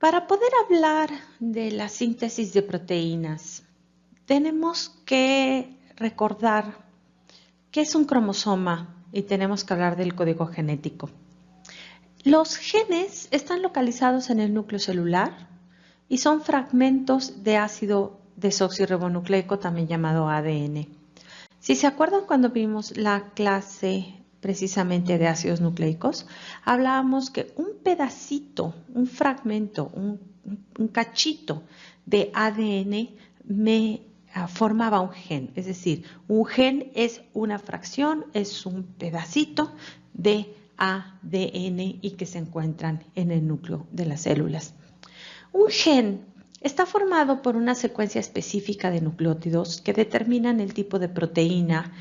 Para poder hablar de la síntesis de proteínas, tenemos que recordar qué es un cromosoma y tenemos que hablar del código genético. Los genes están localizados en el núcleo celular y son fragmentos de ácido desoxirribonucleico, también llamado ADN. Si se acuerdan cuando vimos la clase precisamente de ácidos nucleicos, hablábamos que un pedacito, un fragmento, un cachito de ADN formaba un gen. Es decir, un gen es una fracción, es un pedacito de ADN y que se encuentran en el núcleo de las células. Un gen está formado por una secuencia específica de nucleótidos que determinan el tipo de proteína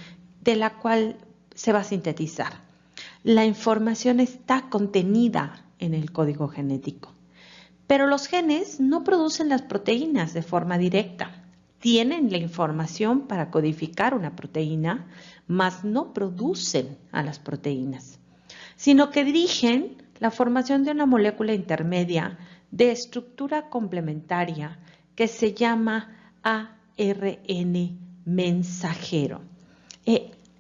de la cual se va a sintetizar. La información está contenida en el código genético. Pero los genes no producen las proteínas de forma directa. Tienen la información para codificar una proteína, mas no producen a las proteínas, sino que dirigen la formación de una molécula intermedia de estructura complementaria que se llama ARN mensajero.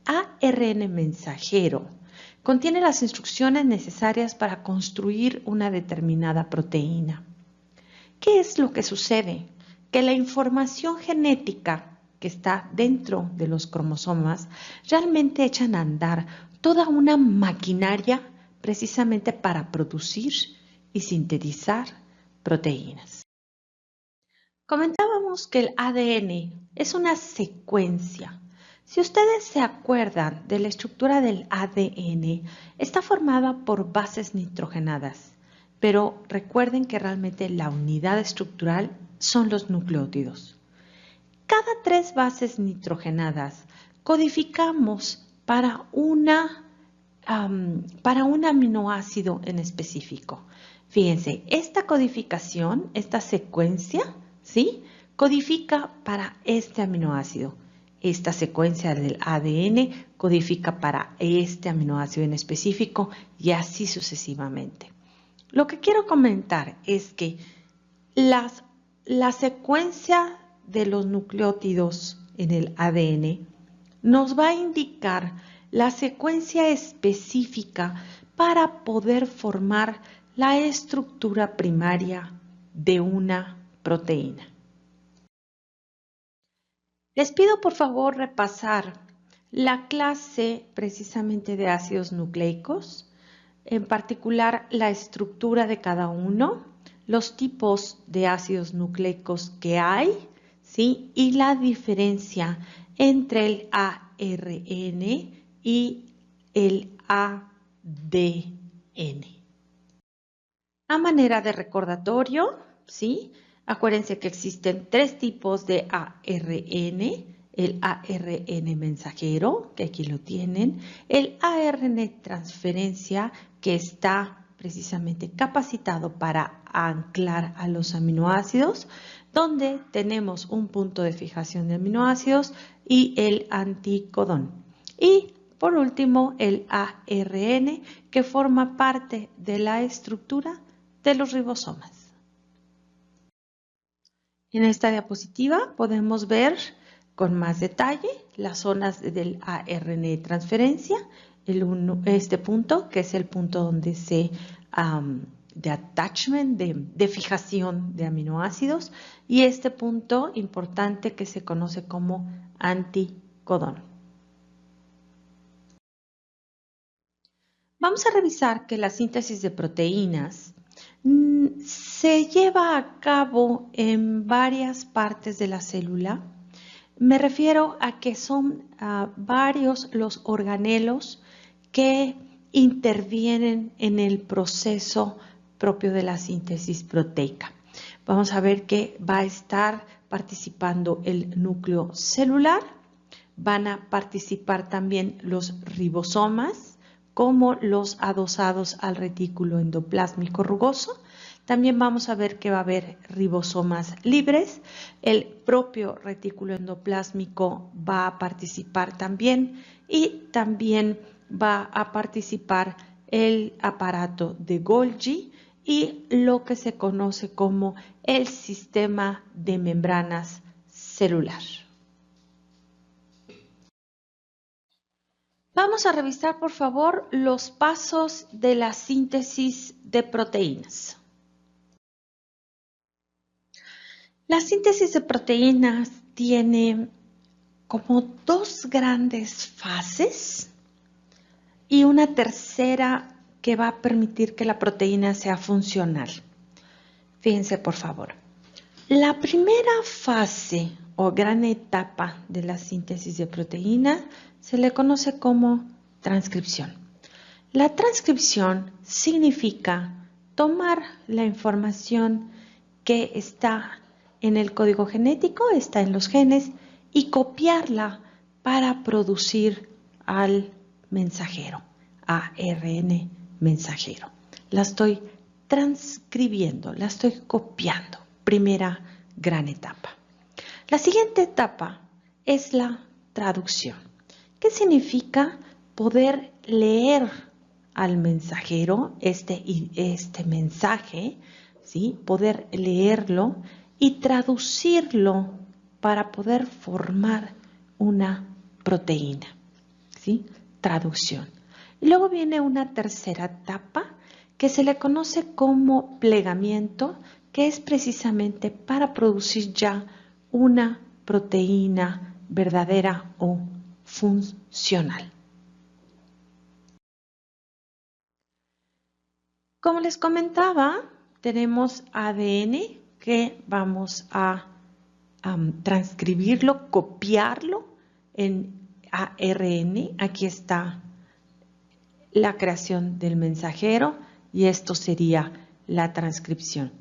ARN mensajero contiene las instrucciones necesarias para construir una determinada proteína. ¿Qué es lo que sucede? Que la información genética que está dentro de los cromosomas realmente echan a andar toda una maquinaria precisamente para producir y sintetizar proteínas. Comentábamos que el ADN es una secuencia. Si ustedes se acuerdan de la estructura del ADN, está formada por bases nitrogenadas, pero recuerden que realmente la unidad estructural son los nucleótidos. Cada 3 bases nitrogenadas codificamos para un aminoácido en específico. Fíjense, esta codificación, esta secuencia, ¿sí?, codifica para este aminoácido. Esta secuencia del ADN codifica para este aminoácido en específico y así sucesivamente. Lo que quiero comentar es que la secuencia de los nucleótidos en el ADN nos va a indicar la secuencia específica para poder formar la estructura primaria de una proteína. Les pido por favor repasar la clase precisamente de ácidos nucleicos, en particular la estructura de cada uno, los tipos de ácidos nucleicos que hay, ¿sí?, y la diferencia entre el ARN y el ADN. A manera de recordatorio, ¿sí?, acuérdense que existen 3 tipos de ARN, el ARN mensajero, que aquí lo tienen, el ARN transferencia, que está precisamente capacitado para anclar a los aminoácidos, donde tenemos un punto de fijación de aminoácidos y el anticodón. Y por último, el ARN, que forma parte de la estructura de los ribosomas. En esta diapositiva podemos ver con más detalle las zonas del ARN de transferencia, este punto que es el punto donde de attachment, de fijación de aminoácidos, y este punto importante que se conoce como anticodón. Vamos a revisar que la síntesis de proteínas se lleva a cabo en varias partes de la célula. Me refiero a que son varios los organelos que intervienen en el proceso propio de la síntesis proteica. Vamos a ver que va a estar participando el núcleo celular, van a participar también los ribosomas, como los adosados al retículo endoplásmico rugoso. También vamos a ver que va a haber ribosomas libres. El propio retículo endoplásmico va a participar también y también va a participar el aparato de Golgi y lo que se conoce como el sistema de membranas celular. Vamos a revisar, por favor, los pasos de la síntesis de proteínas. La síntesis de proteínas tiene como dos grandes fases y una tercera que va a permitir que la proteína sea funcional. Fíjense, por favor. La primera fase o gran etapa de la síntesis de proteína se le conoce como transcripción. La transcripción significa tomar la información que está en el código genético, está en los genes, y copiarla para producir al mensajero, ARN mensajero. La estoy transcribiendo, la estoy copiando. Primera gran etapa. La siguiente etapa es la traducción. ¿Qué significa poder leer al mensajero este mensaje? ¿Sí? Poder leerlo y traducirlo para poder formar una proteína. ¿Sí? Traducción. Y luego viene una tercera etapa que se le conoce como plegamiento, que es precisamente para producir ya una proteína verdadera o funcional. Como les comentaba, tenemos ADN que vamos a transcribirlo, copiarlo en ARN. Aquí está la creación del mensajero y esto sería la transcripción.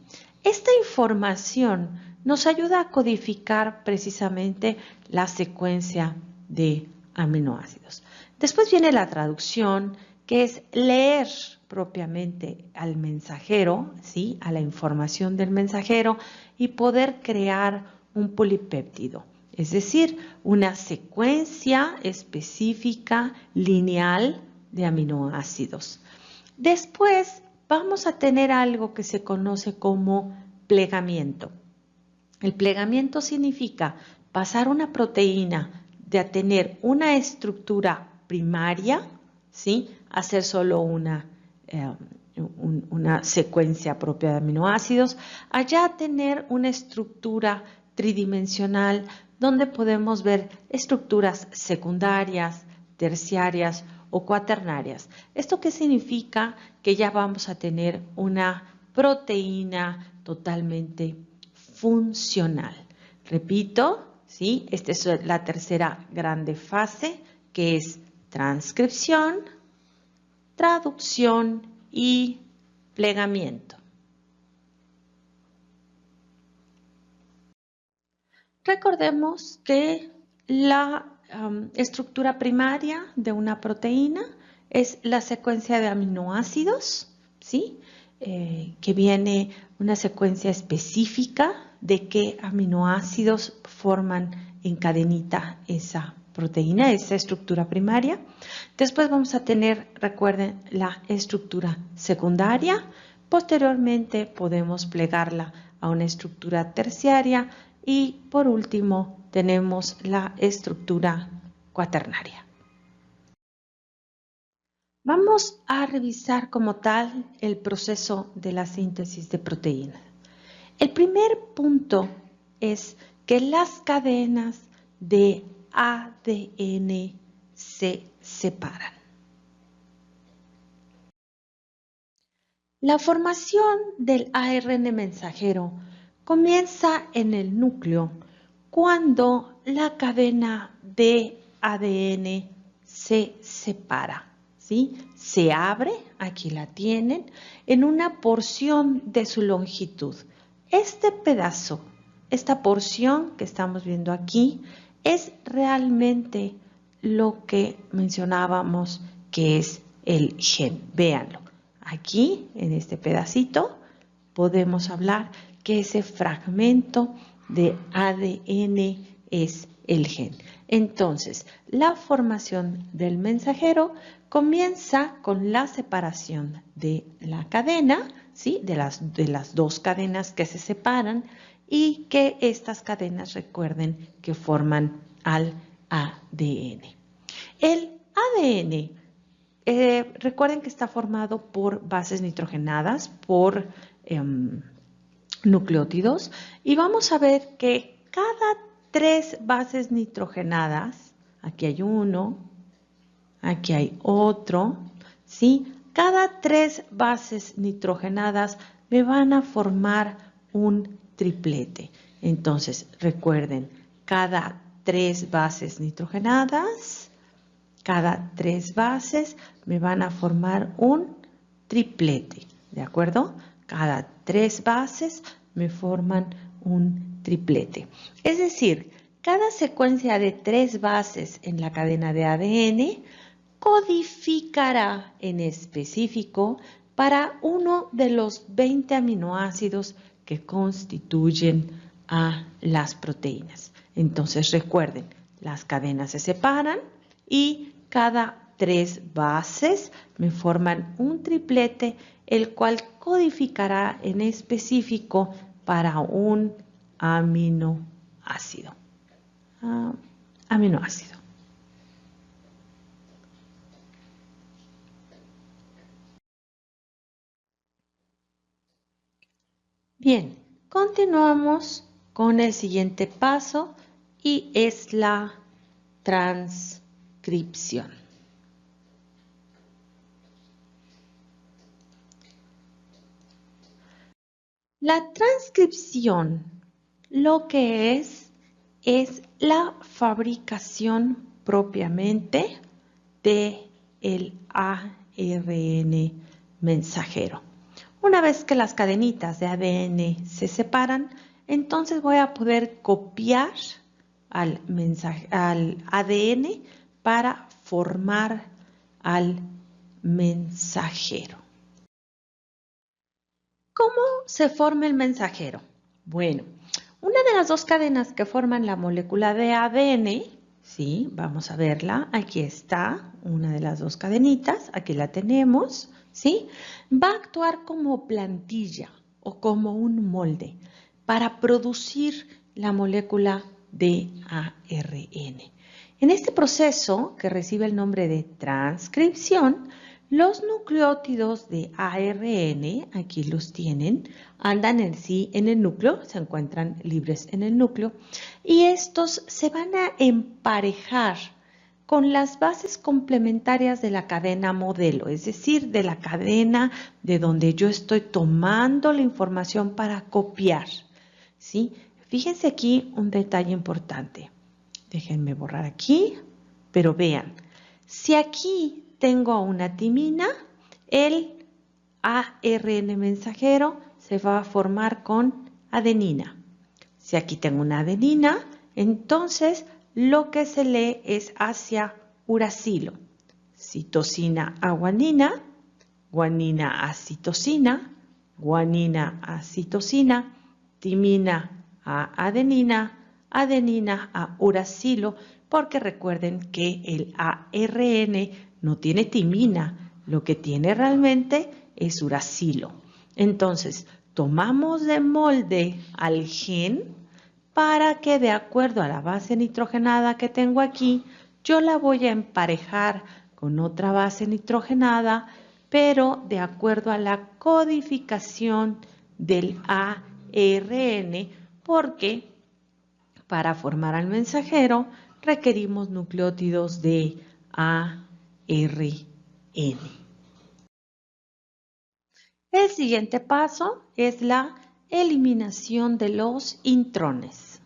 Esta información nos ayuda a codificar precisamente la secuencia de aminoácidos. Después viene la traducción, que es leer propiamente al mensajero, ¿sí? A la información del mensajero y poder crear un polipéptido, es decir, una secuencia específica lineal de aminoácidos. Después vamos a tener algo que se conoce como plegamiento. El plegamiento significa pasar una proteína de tener una estructura primaria, ¿sí? A ser solo una secuencia propia de aminoácidos, allá a tener una estructura tridimensional donde podemos ver estructuras secundarias, terciarias o cuaternarias. ¿Esto qué significa? Que ya vamos a tener una proteína totalmente funcional. Repito, ¿sí? Esta es la tercera grande fase, que es transcripción, traducción y plegamiento. Recordemos que la estructura primaria de una proteína es la secuencia de aminoácidos, ¿sí? Que viene una secuencia específica de qué aminoácidos forman en cadenita esa proteína, esa estructura primaria. Después vamos a tener, recuerden, la estructura secundaria. Posteriormente podemos plegarla a una estructura terciaria y por último tenemos la estructura cuaternaria. Vamos a revisar como tal el proceso de la síntesis de proteínas. El primer punto es que las cadenas de ADN se separan. La formación del ARN mensajero comienza en el núcleo cuando la cadena de ADN se separa, ¿sí? Se abre, aquí la tienen, en una porción de su longitud. Este pedazo, esta porción que estamos viendo aquí, es realmente lo que mencionábamos que es el gen. Véanlo. Aquí, en este pedacito, podemos hablar que ese fragmento de ADN es el gen. Entonces, la formación del mensajero comienza con la separación de la cadena, ¿sí? de las dos cadenas que se separan y que estas cadenas recuerden que forman al ADN. El ADN, recuerden que está formado por bases nitrogenadas, por nucleótidos, y vamos a ver que cada 3 bases nitrogenadas, aquí hay uno, aquí hay otro, ¿sí? Cada 3 bases nitrogenadas me van a formar un triplete. Entonces, recuerden, cada 3 bases nitrogenadas, cada 3 bases me van a formar un triplete, ¿de acuerdo? Cada 3 bases me forman un triplete. Es decir, cada secuencia de 3 bases en la cadena de ADN codificará en específico para uno de los 20 aminoácidos que constituyen a las proteínas. Entonces recuerden, las cadenas se separan y cada 3 bases me forman un triplete, el cual codificará en específico para un aminoácido. Bien, continuamos con el siguiente paso y es la transcripción. La transcripción lo que es la fabricación propiamente del ARN mensajero. Una vez que las cadenitas de ADN se separan, entonces voy a poder copiar al ADN para formar al mensajero. ¿Cómo se forma el mensajero? Bueno, una de las dos cadenas que forman la molécula de ADN, sí, vamos a verla, aquí está, una de las dos cadenitas, aquí la tenemos, ¿sí? Va a actuar como plantilla o como un molde para producir la molécula de ARN. En este proceso, que recibe el nombre de transcripción, los nucleótidos de ARN, aquí los tienen, andan en sí en el núcleo, se encuentran libres en el núcleo, y estos se van a emparejar con las bases complementarias de la cadena modelo, es decir, de la cadena de donde yo estoy tomando la información para copiar, ¿sí? Fíjense aquí un detalle importante. Déjenme borrar aquí, pero vean, si aquí tengo una timina, el ARN mensajero se va a formar con adenina. Si aquí tengo una adenina, entonces lo que se lee es hacia uracilo. Citosina a guanina, guanina a citosina, guanina a citosina, timina a adenina, adenina a uracilo, porque recuerden que el ARN no tiene timina, lo que tiene realmente es uracilo. Entonces, tomamos de molde al gen para que de acuerdo a la base nitrogenada que tengo aquí, yo la voy a emparejar con otra base nitrogenada, pero de acuerdo a la codificación del ARN, porque para formar al mensajero requerimos nucleótidos de ARN. El siguiente paso es la eliminación de los intrones.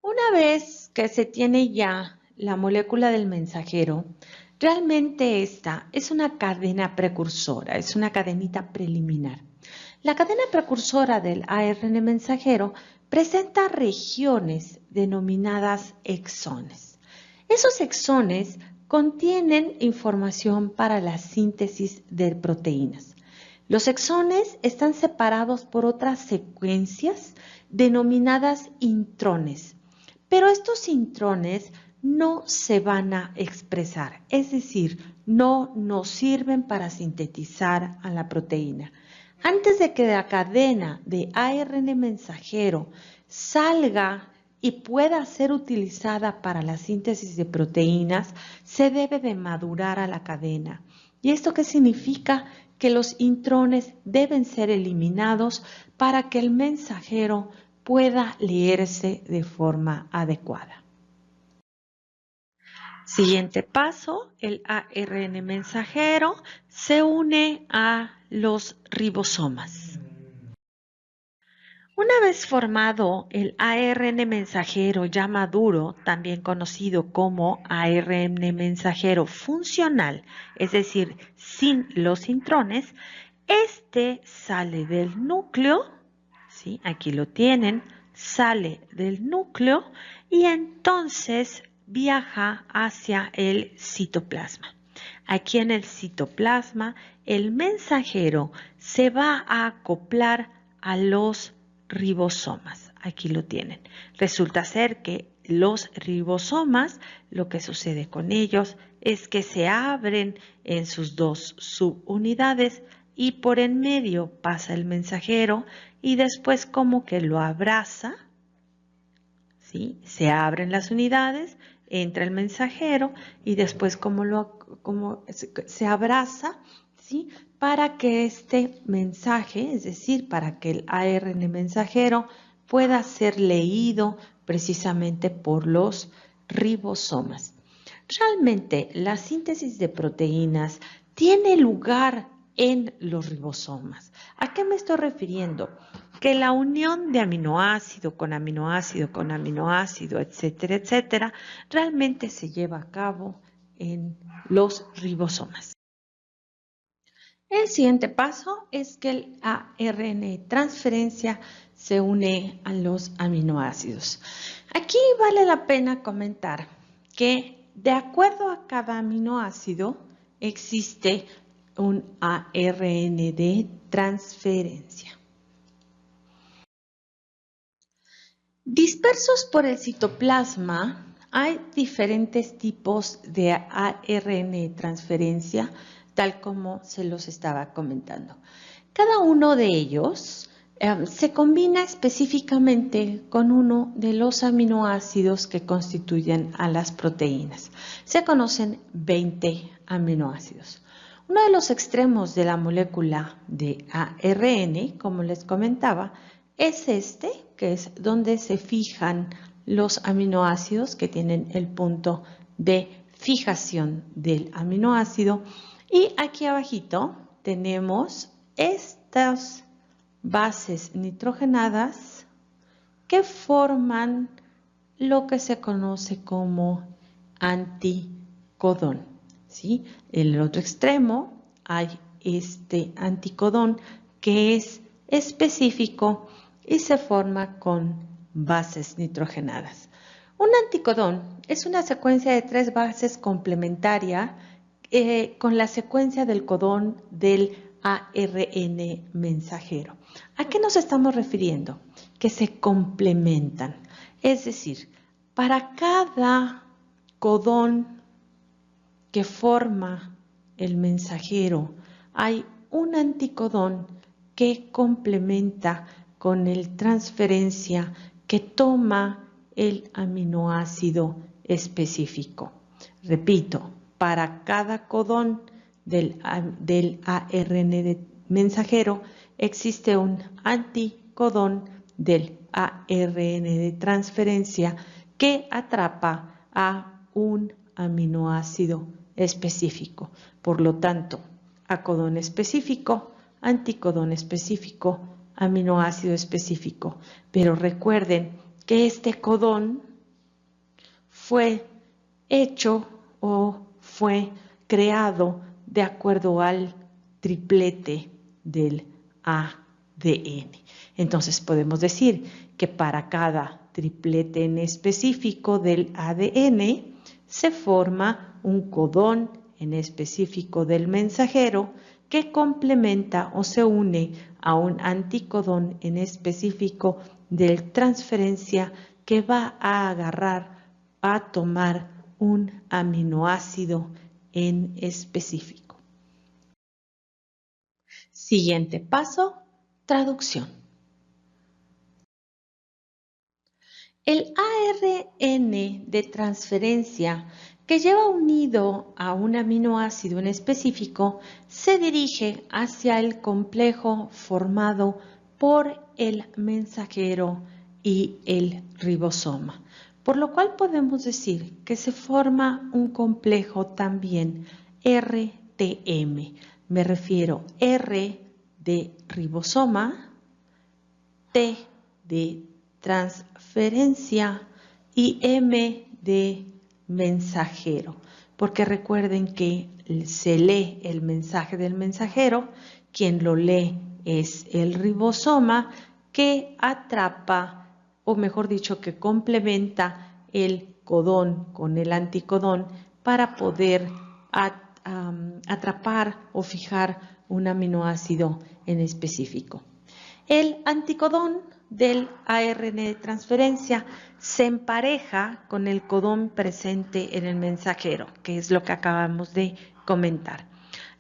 Una vez que se tiene ya la molécula del mensajero, realmente esta es una cadena precursora, es una cadenita preliminar. La cadena precursora del ARN mensajero presenta regiones denominadas exones. Esos exones contienen información para la síntesis de proteínas. Los exones están separados por otras secuencias denominadas intrones, pero estos intrones no se van a expresar, es decir, no nos sirven para sintetizar a la proteína. Antes de que la cadena de ARN mensajero salga y pueda ser utilizada para la síntesis de proteínas, se debe de madurar a la cadena. ¿Y esto qué significa? Que los intrones deben ser eliminados para que el mensajero pueda leerse de forma adecuada. Siguiente paso, el ARN mensajero se une a los ribosomas. Una vez formado el ARN mensajero ya maduro, también conocido como ARN mensajero funcional, es decir, sin los intrones, este sale del núcleo, ¿sí? Aquí lo tienen, sale del núcleo y entonces viaja hacia el citoplasma. Aquí en el citoplasma, el mensajero se va a acoplar a los ribosomas. Aquí lo tienen. Resulta ser que los ribosomas, lo que sucede con ellos es que se abren en sus dos subunidades y por en medio pasa el mensajero y después como que lo abraza, ¿sí? Se abren las unidades, entra el mensajero y después como se abraza, ¿sí? Para que este mensaje, es decir, para que el ARN mensajero pueda ser leído precisamente por los ribosomas. Realmente la síntesis de proteínas tiene lugar en los ribosomas. ¿A qué me estoy refiriendo? Que la unión de aminoácido con aminoácido con aminoácido, etcétera, etcétera, realmente se lleva a cabo en los ribosomas. El siguiente paso es que el ARN transferencia se une a los aminoácidos. Aquí vale la pena comentar que de acuerdo a cada aminoácido existe un ARN de transferencia. Dispersos por el citoplasma, hay diferentes tipos de ARN de transferencia, tal como se los estaba comentando. Cada uno de ellos se combina específicamente con uno de los aminoácidos que constituyen a las proteínas. Se conocen 20 aminoácidos. Uno de los extremos de la molécula de ARN, como les comentaba, es este, que es donde se fijan los aminoácidos que tienen el punto de fijación del aminoácido. Y aquí abajito tenemos estas bases nitrogenadas que forman lo que se conoce como anticodón, ¿sí? En el otro extremo hay este anticodón que es específico y se forma con bases nitrogenadas. Un anticodón es una secuencia de 3 bases complementaria con la secuencia del codón del ARN mensajero. ¿A qué nos estamos refiriendo? Que se complementan. Es decir, para cada codón que forma el mensajero hay un anticodón que complementa con el transferencia que toma el aminoácido específico. Repito, para cada codón del ARN mensajero existe un anticodón del ARN de transferencia que atrapa a un aminoácido específico. Por lo tanto, a codón específico, anticodón específico, aminoácido específico. Pero recuerden que este codón fue hecho o fue creado de acuerdo al triplete del ADN. Entonces podemos decir que para cada triplete en específico del ADN se forma un codón en específico del mensajero que complementa o se une a un anticodón en específico de transferencia que va a agarrar, a tomar un aminoácido en específico. Siguiente paso, traducción. El ARN de transferencia que lleva unido a un aminoácido en específico se dirige hacia el complejo formado por el mensajero y el ribosoma, por lo cual podemos decir que se forma un complejo también RTM. Me refiero R de ribosoma, T de transferencia y M de mensajero, porque recuerden que se lee el mensaje del mensajero, quien lo lee es el ribosoma que atrapa, o mejor dicho, que complementa el codón con el anticodón para poder atrapar o fijar un aminoácido en específico. El anticodón del ARN de transferencia se empareja con el codón presente en el mensajero, que es lo que acabamos de comentar.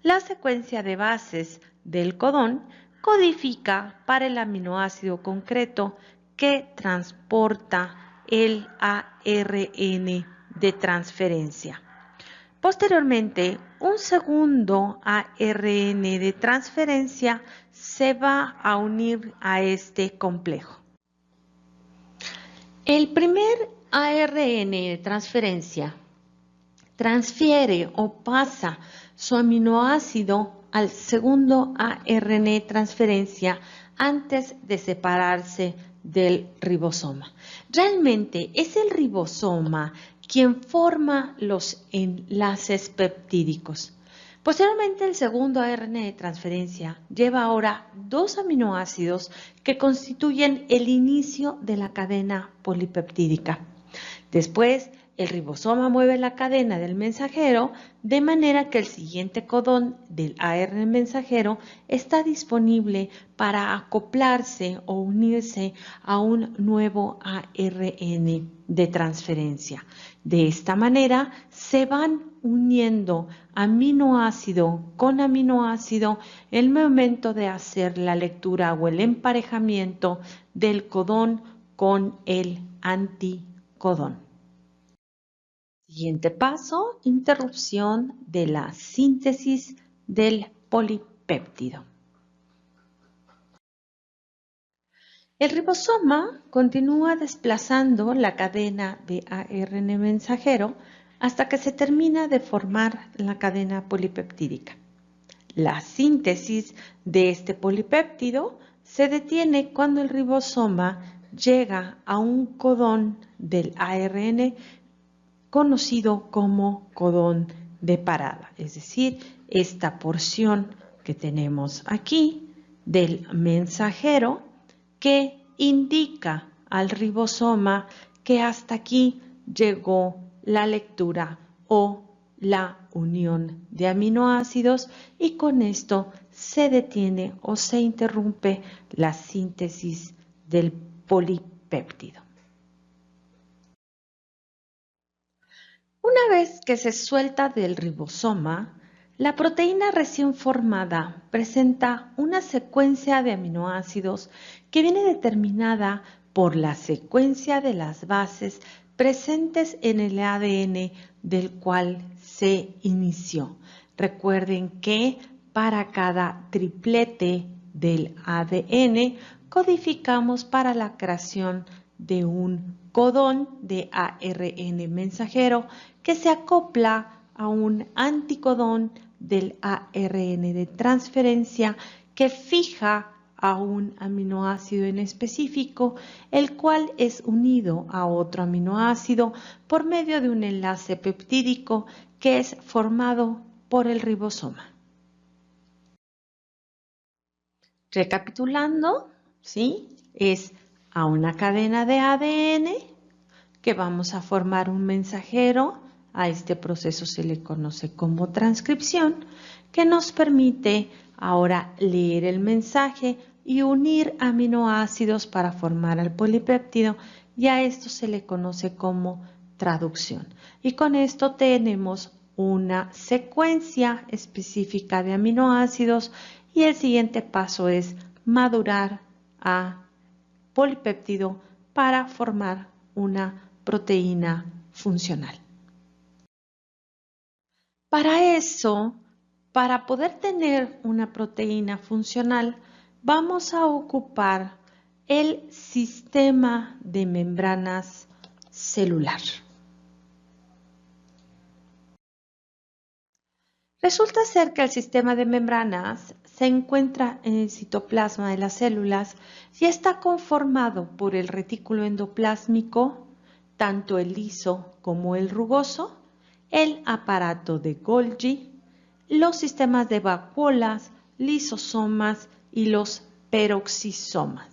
La secuencia de bases del codón codifica para el aminoácido concreto que transporta el ARN de transferencia. Posteriormente, un segundo ARN de transferencia se va a unir a este complejo. El primer ARN de transferencia transfiere o pasa su aminoácido al segundo ARN de transferencia antes de separarse del ribosoma. Realmente es el ribosoma quien forma los enlaces peptídicos. Posteriormente, el segundo ARN de transferencia lleva ahora dos aminoácidos que constituyen el inicio de la cadena polipeptídica. Después, el ribosoma mueve la cadena del mensajero de manera que el siguiente codón del ARN mensajero está disponible para acoplarse o unirse a un nuevo ARN de transferencia. De esta manera se van uniendo aminoácido con aminoácido en el momento de hacer la lectura o el emparejamiento del codón con el anticodón. Siguiente paso, interrupción de la síntesis del polipéptido. El ribosoma continúa desplazando la cadena de ARN mensajero hasta que se termina de formar la cadena polipeptídica. La síntesis de este polipéptido se detiene cuando el ribosoma llega a un codón del ARN conocido como codón de parada, es decir, esta porción que tenemos aquí del mensajero que indica al ribosoma que hasta aquí llegó la lectura o la unión de aminoácidos y con esto se detiene o se interrumpe la síntesis del polipéptido. Una vez que se suelta del ribosoma, la proteína recién formada presenta una secuencia de aminoácidos que viene determinada por la secuencia de las bases presentes en el ADN del cual se inició. Recuerden que para cada triplete del ADN codificamos para la creación de un codón de ARN mensajero que se acopla a un anticodón del ARN de transferencia que fija a un aminoácido en específico, el cual es unido a otro aminoácido por medio de un enlace peptídico que es formado por el ribosoma. Recapitulando, ¿sí? Es a una cadena de ADN que vamos a formar un mensajero. A este proceso se le conoce como transcripción, que nos permite ahora leer el mensaje y unir aminoácidos para formar el polipéptido y a esto se le conoce como traducción. Y con esto tenemos una secuencia específica de aminoácidos y el siguiente paso es madurar a polipéptido para formar una proteína funcional. Para eso, para poder tener una proteína funcional, vamos a ocupar el sistema de membranas celular. Resulta ser que el sistema de membranas se encuentra en el citoplasma de las células y está conformado por el retículo endoplásmico, tanto el liso como el rugoso, el aparato de Golgi, los sistemas de vacuolas, lisosomas y los peroxisomas.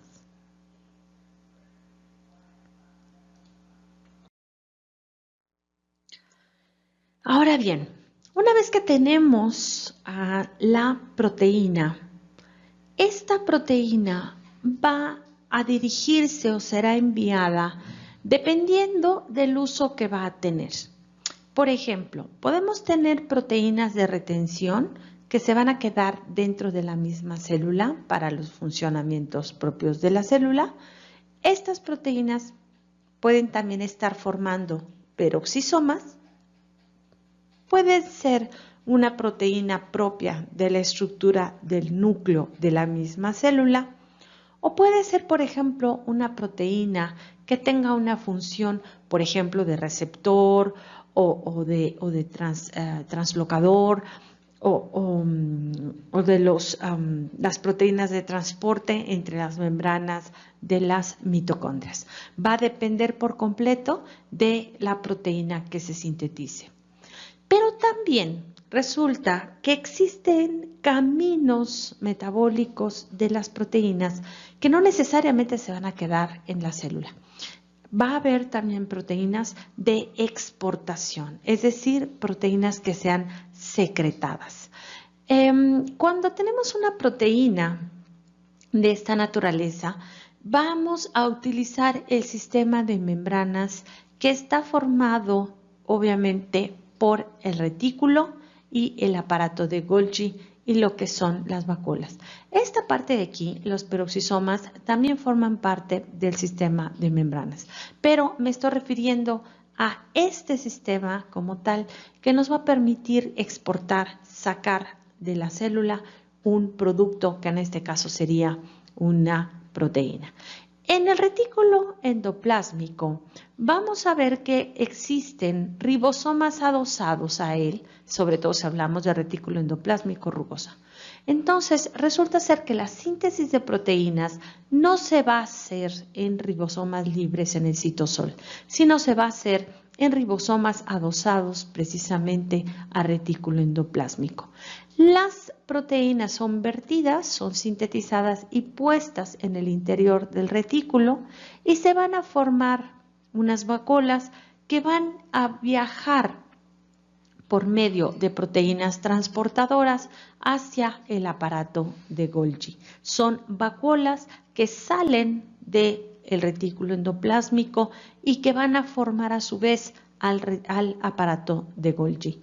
Ahora bien, una vez que tenemos la proteína, esta proteína va a dirigirse o será enviada dependiendo del uso que va a tener. Por ejemplo, podemos tener proteínas de retención que se van a quedar dentro de la misma célula para los funcionamientos propios de la célula. Estas proteínas pueden también estar formando peroxisomas. Puede ser una proteína propia de la estructura del núcleo de la misma célula o puede ser, por ejemplo, una proteína que tenga una función, por ejemplo, de receptor o de translocador o de las proteínas de transporte entre las membranas de las mitocondrias. Va a depender por completo de la proteína que se sintetice. Pero también resulta que existen caminos metabólicos de las proteínas que no necesariamente se van a quedar en la célula. Va a haber también proteínas de exportación, es decir, proteínas que sean secretadas. Cuando tenemos una proteína de esta naturaleza, vamos a utilizar el sistema de membranas que está formado, obviamente, por el retículo y el aparato de Golgi y lo que son las vacuolas. Esta parte de aquí, los peroxisomas, también forman parte del sistema de membranas, pero me estoy refiriendo a este sistema como tal que nos va a permitir exportar, sacar de la célula un producto que en este caso sería una proteína. En el retículo endoplásmico vamos a ver que existen ribosomas adosados a él, sobre todo si hablamos de retículo endoplásmico rugoso. Entonces, resulta ser que la síntesis de proteínas no se va a hacer en ribosomas libres en el citosol, sino se va a hacer en ribosomas adosados precisamente a retículo endoplásmico. Las proteínas son vertidas, son sintetizadas y puestas en el interior del retículo y se van a formar unas vacuolas que van a viajar por medio de proteínas transportadoras hacia el aparato de Golgi. Son vacuolas que salen del retículo endoplásmico y que van a formar a su vez al aparato de Golgi.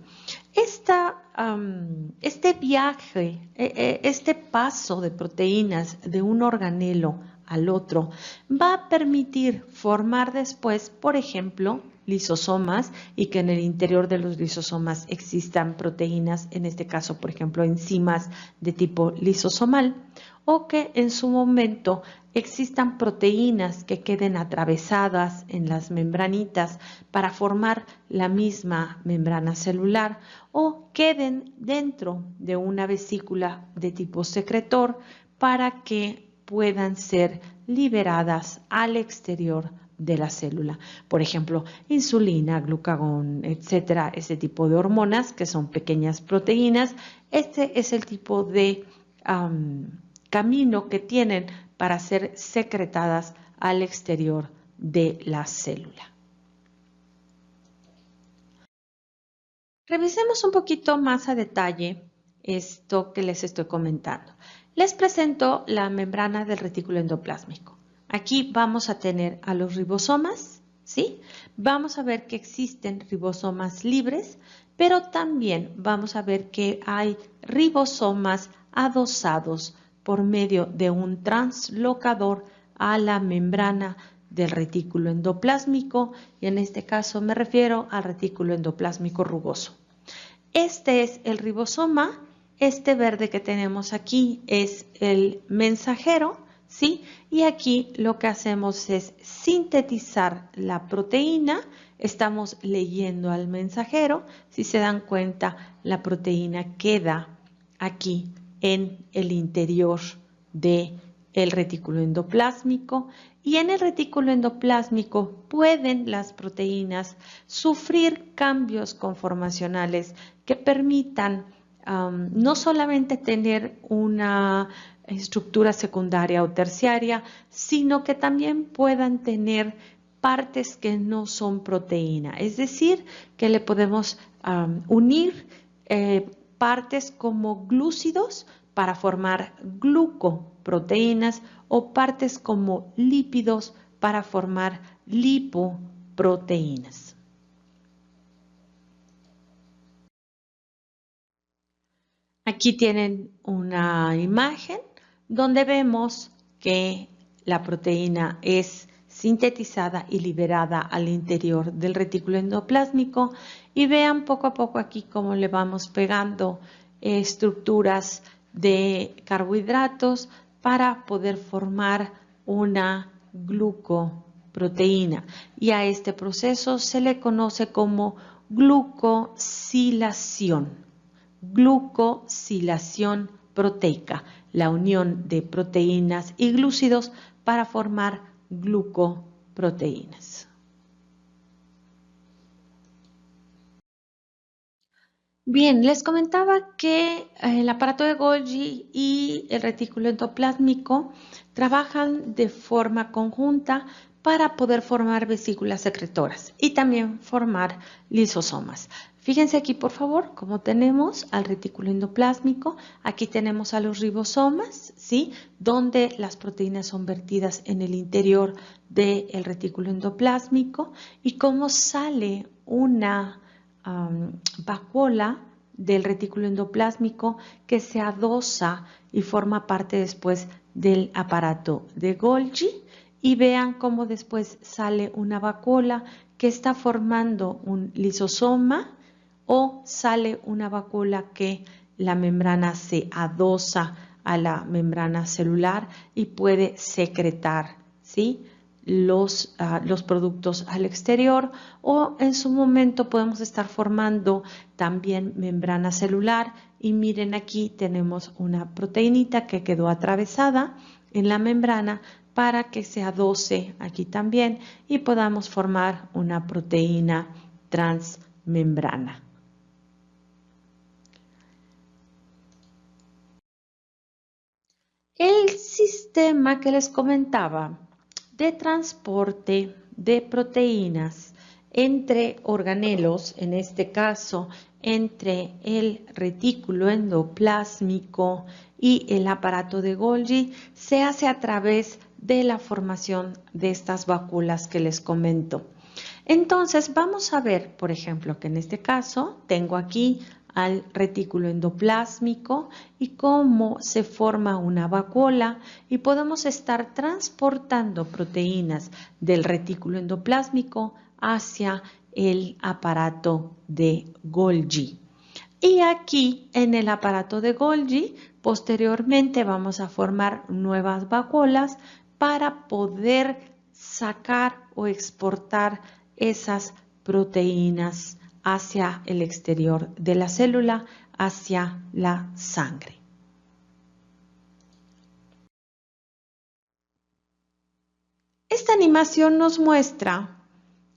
Este viaje, este paso de proteínas de un organelo al otro va a permitir formar después, por ejemplo, lisosomas y que en el interior de los lisosomas existan proteínas, en este caso, por ejemplo, enzimas de tipo lisosomal, o que en su momento existan proteínas que queden atravesadas en las membranitas para formar la misma membrana celular o queden dentro de una vesícula de tipo secretor para que puedan ser liberadas al exterior de la célula. Por ejemplo, insulina, glucagón, etcétera, ese tipo de hormonas que son pequeñas proteínas. Este es el tipo de camino que tienen para ser secretadas al exterior de la célula. Revisemos un poquito más a detalle esto que les estoy comentando. Les presento la membrana del retículo endoplásmico. Aquí vamos a tener a los ribosomas, ¿sí? Vamos a ver que existen ribosomas libres, pero también vamos a ver que hay ribosomas adosados por medio de un translocador a la membrana del retículo endoplásmico, y en este caso me refiero al retículo endoplásmico rugoso. Este es el ribosoma. Este verde que tenemos aquí es el mensajero, ¿sí? Y aquí lo que hacemos es sintetizar la proteína. Estamos leyendo al mensajero. Si se dan cuenta, la proteína queda aquí en el interior del retículo endoplásmico, y en el retículo endoplásmico pueden las proteínas sufrir cambios conformacionales que permitan no solamente tener una estructura secundaria o terciaria, sino que también puedan tener partes que no son proteína, es decir, que le podemos unir partes como glúcidos para formar glucoproteínas o partes como lípidos para formar lipoproteínas. Aquí tienen una imagen donde vemos que la proteína es sintetizada y liberada al interior del retículo endoplásmico, y vean poco a poco aquí cómo le vamos pegando estructuras de carbohidratos para poder formar una glucoproteína, y a este proceso se le conoce como glucosilación. Glucosilación proteica, la unión de proteínas y glúcidos para formar glucoproteínas. Bien, les comentaba que el aparato de Golgi y el retículo endoplásmico trabajan de forma conjunta para poder formar vesículas secretoras y también formar lisosomas. Fíjense aquí, por favor, cómo tenemos al retículo endoplásmico. Aquí tenemos a los ribosomas, ¿sí? Donde las proteínas son vertidas en el interior del retículo endoplásmico, y cómo sale una vacuola del retículo endoplásmico que se adosa y forma parte después del aparato de Golgi, y vean cómo después sale una vacuola que está formando un lisosoma, o sale una vacuola que la membrana se adosa a la membrana celular y puede secretar, ¿sí?, los productos al exterior, o en su momento podemos estar formando también membrana celular, y miren, aquí tenemos una proteinita que quedó atravesada en la membrana para que se adose aquí también y podamos formar una proteína transmembrana. El sistema que les comentaba de transporte de proteínas entre organelos, en este caso entre el retículo endoplásmico y el aparato de Golgi, se hace a través de la formación de estas vacuolas que les comento. Entonces vamos a ver, por ejemplo, que en este caso tengo aquí al retículo endoplásmico y cómo se forma una vacuola, y podemos estar transportando proteínas del retículo endoplásmico hacia el aparato de Golgi. Y aquí en el aparato de Golgi, posteriormente vamos a formar nuevas vacuolas para poder sacar o exportar esas proteínas hacia el exterior de la célula, hacia la sangre. Esta animación nos muestra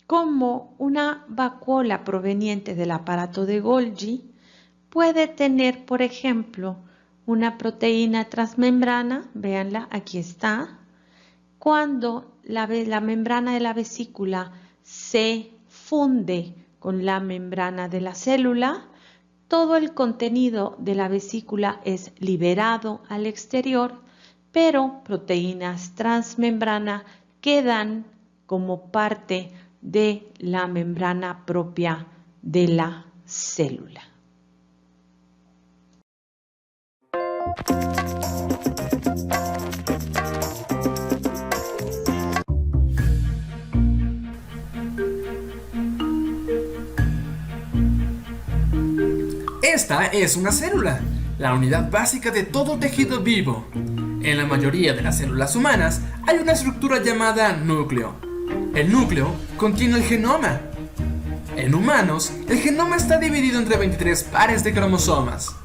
cómo una vacuola proveniente del aparato de Golgi puede tener, por ejemplo, una proteína transmembrana, véanla, aquí está. Cuando la membrana de la vesícula se funde con la membrana de la célula, todo el contenido de la vesícula es liberado al exterior, pero proteínas transmembrana quedan como parte de la membrana propia de la célula. Esta es una célula, la unidad básica de todo tejido vivo. En la mayoría de las células humanas hay una estructura llamada núcleo. El núcleo contiene el genoma. En humanos, el genoma está dividido entre 23 pares de cromosomas.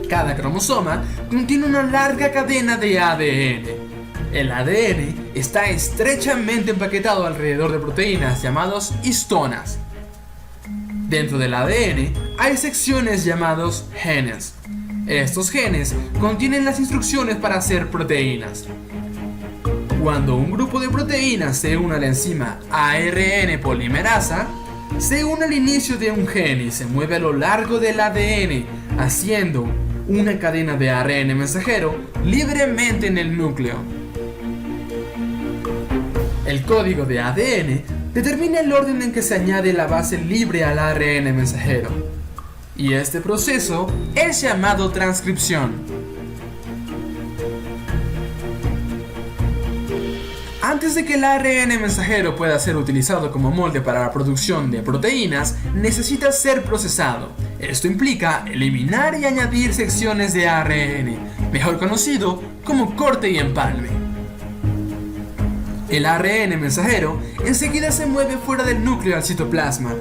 Cada cromosoma contiene una larga cadena de ADN. El ADN está estrechamente empaquetado alrededor de proteínas llamadas histonas. Dentro del ADN hay secciones llamadas genes. Estos genes contienen las instrucciones para hacer proteínas. Cuando un grupo de proteínas se une a la enzima ARN polimerasa, se une al inicio de un gen y se mueve a lo largo del ADN, haciendo una cadena de ARN mensajero libremente en el núcleo. El código de ADN determina el orden en que se añade la base libre al ARN mensajero, y este proceso es llamado transcripción. Antes de que el ARN mensajero pueda ser utilizado como molde para la producción de proteínas, necesita ser procesado. Esto implica eliminar y añadir secciones de ARN, mejor conocido como corte y empalme. El ARN mensajero enseguida se mueve fuera del núcleo al citoplasma.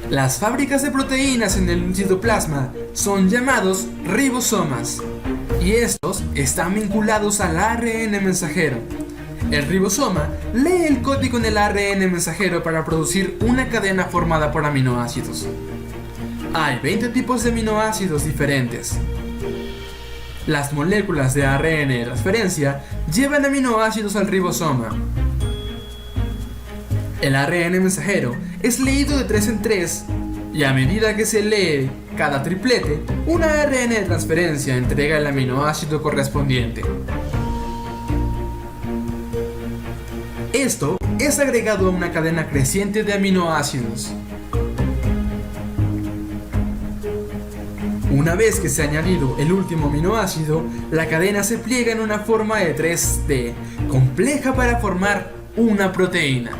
Las fábricas de proteínas en el citoplasma son llamados ribosomas, y estos están vinculados al ARN mensajero. El ribosoma lee el código en el ARN mensajero para producir una cadena formada por aminoácidos. Hay 20 tipos de aminoácidos diferentes. Las moléculas de ARN de transferencia llevan aminoácidos al ribosoma. El ARN mensajero es leído de 3 en 3, y a medida que se lee cada triplete, un ARN de transferencia entrega el aminoácido correspondiente. Esto es agregado a una cadena creciente de aminoácidos. Una vez que se ha añadido el último aminoácido, la cadena se pliega en una forma de 3D, compleja para formar una proteína.